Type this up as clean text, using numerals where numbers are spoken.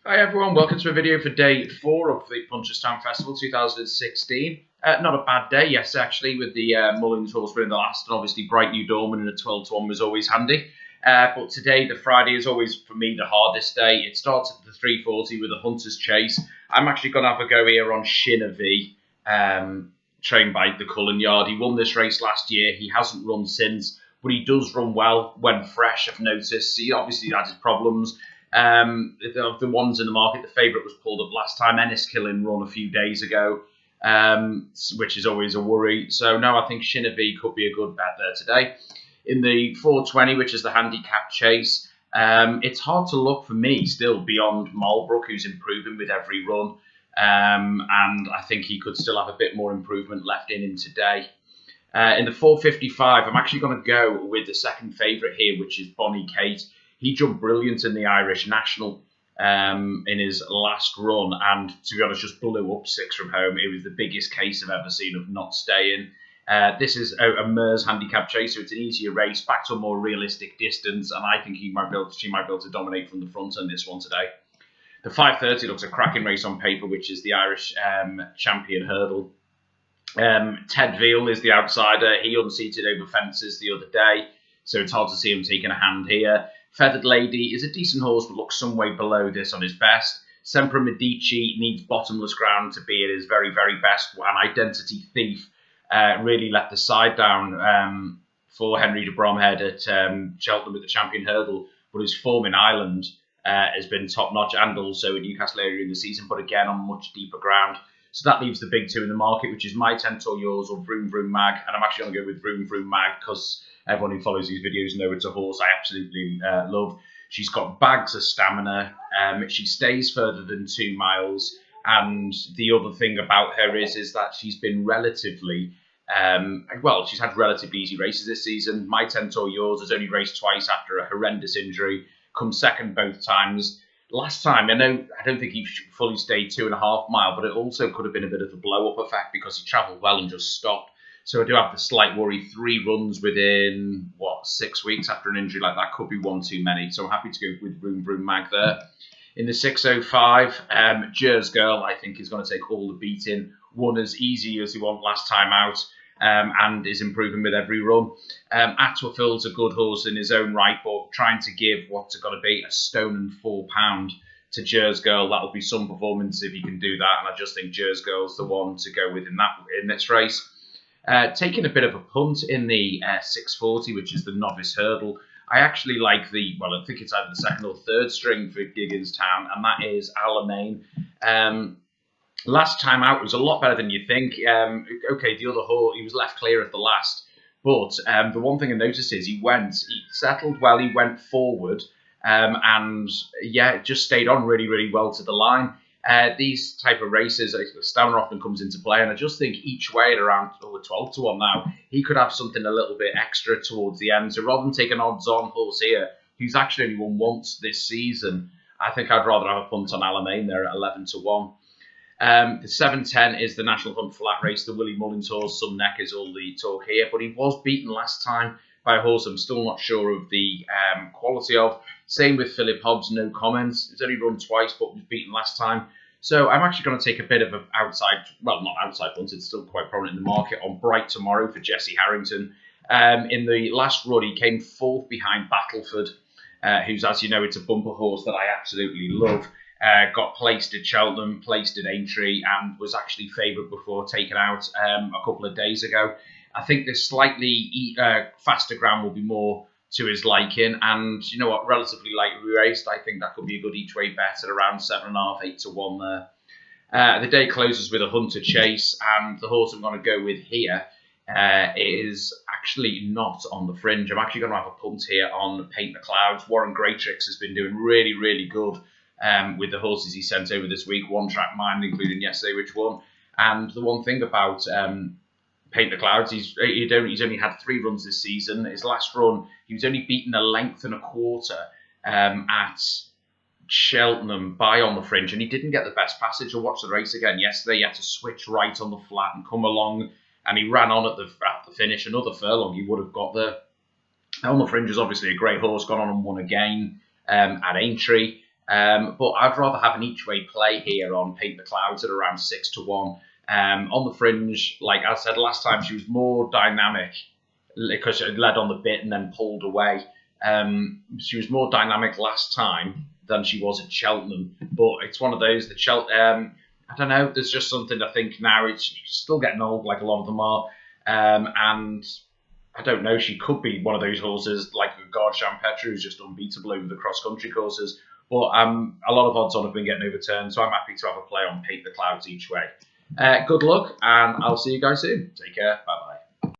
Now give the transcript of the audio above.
Hi everyone, welcome to a video for day 4 of the Punchestown Festival 2016. Not a bad day, yes, actually, with the Mullins horse winning the last, and obviously Bright New Dorman in a 12-1 was always handy. But today, the Friday, is always, for me, the hardest day. It starts at the 3:40 with a Hunter's Chase. I'm actually going to have a go here on Shinner V, trained by the Cullen Yard. He won this race last year. He hasn't run since, but he does run well when fresh, I've noticed. He obviously had his problems. The ones in the market, the favourite was pulled up last time. Enniskillen run a few days ago, which is always a worry. So no, I think Shinner V could be a good bet there today. In the 4:20, which is the Handicap Chase, it's hard to look for me still beyond Marlbrook, who's improving with every run. And I think he could still have a bit more improvement left in him today. In the 4:55, I'm actually going to go with the second favourite here, which is Bonnie Kate. He jumped brilliant in the Irish National in his last run, and to be honest, just blew up 6 from home. It was the biggest case I've ever seen of not staying. This is a Mears handicap chase, so it's an easier race, back to a more realistic distance, and I think she might be able to dominate from the front on this one today. The 5:30 looks a cracking race on paper, which is the Irish champion hurdle. Ted Veal is the outsider. He unseated over fences the other day, so it's hard to see him taking a hand here. Feathered Lady is a decent horse, but looks some way below this on his best. Sempre Medici needs bottomless ground to be at his very, very best. And Identity Thief really let the side down for Henry de Bromhead at Cheltenham with the champion hurdle, but his form in Ireland has been top-notch, and also in Newcastle earlier in the season, but again on much deeper ground. So that leaves the big two in the market, which is My Tent or Yours or Vroom Vroom Mag. And I'm actually going to go with Vroom Vroom Mag because everyone who follows these videos know it's a horse I absolutely love. She's got bags of stamina. She stays further than 2 miles. And the other thing about her is that she's been relatively, she's had relatively easy races this season. My Tent or Yours has only raced twice after a horrendous injury, come second both times. Last time, I don't think he fully stayed 2.5 miles, but it also could have been a bit of a blow-up effect because he travelled well and just stopped. So I do have the slight worry. 3 runs within, 6 weeks after an injury like that could be one too many. So I'm happy to go with Vroom Vroom Mag there. In the 6:05, Jers Girl, I think, is going to take all the beating. Won as easy as he won last time out. And is improving with every run. Atwafield's a good horse in his own right, but trying to give what's going to be a stone and 4 pound to Jers Girl, that'll be some performance if he can do that. And I just think Jers Girl's the one to go with in this race. Taking a bit of a punt in the 6:40, which is the novice hurdle. I actually like I think it's either the second or third string for Gigginstown, and that is Alamein. Last time out was a lot better than you think. Okay, the other horse, he was left clear at the last. But the one thing I noticed is he settled well, he went forward, and it just stayed on really, really well to the line. These type of races, stamina often comes into play, and I just think each way at around 12-1 now, he could have something a little bit extra towards the end. So rather than take an odds-on horse here, who's actually only won once this season, I think I'd rather have a punt on Alamein there at 11-1. The 7:10 is the National Hunt Flat Race, the Willie Mullins horse. Some neck is all the talk here, but he was beaten last time by a horse I'm still not sure of the quality of. Same with Philip Hobbs, no comments. He's only run twice, but was beaten last time. So I'm actually going to take a bit of an outside, not outside punt, it's still quite prominent in the market, on Bright Tomorrow for Jesse Harrington. In the last run, he came 4th behind Battleford, who's, as you know, it's a bumper horse that I absolutely love. Got placed at Cheltenham, placed at Aintree, and was actually favourite before taken out a couple of days ago. I think this slightly faster ground will be more to his liking, and you know what, relatively lightly raced. I think that could be a good each way bet at around 7.5, 8-1 there. The day closes with a Hunter Chase, and the horse I'm going to go with here is actually not on the fringe. I'm actually going to have a punt here on Paint the Clouds. Warren Greatrix has been doing really, really good. With the horses he sent over this week, One Track Mind, including yesterday, which won. And the one thing about Paint the Clouds, he's only had 3 runs this season. His last run, he was only beaten 1.25 lengths at Cheltenham by On the Fringe, and he didn't get the best passage. I watched the race again yesterday. He had to switch right on the flat and come along, and he ran on at the finish. Another furlong, he would have got there. On the Fringe is obviously a great horse, gone on and won again at Aintree. But I'd rather have an each-way play here on Paint the Clouds at around 6-1. On the fringe, like I said last time, she was more dynamic because she led on the bit and then pulled away. She was more dynamic last time than she was at Cheltenham, but it's one of those that I don't know. There's just something I think now. It's still getting old, like a lot of them are, and I don't know. She could be one of those horses like Garcham Petra, who's just unbeatable over the cross-country courses. But a lot of odds on have been getting overturned, so I'm happy to have a play on Paint the Clouds each way. Good luck, and I'll see you guys soon. Take care. Bye bye.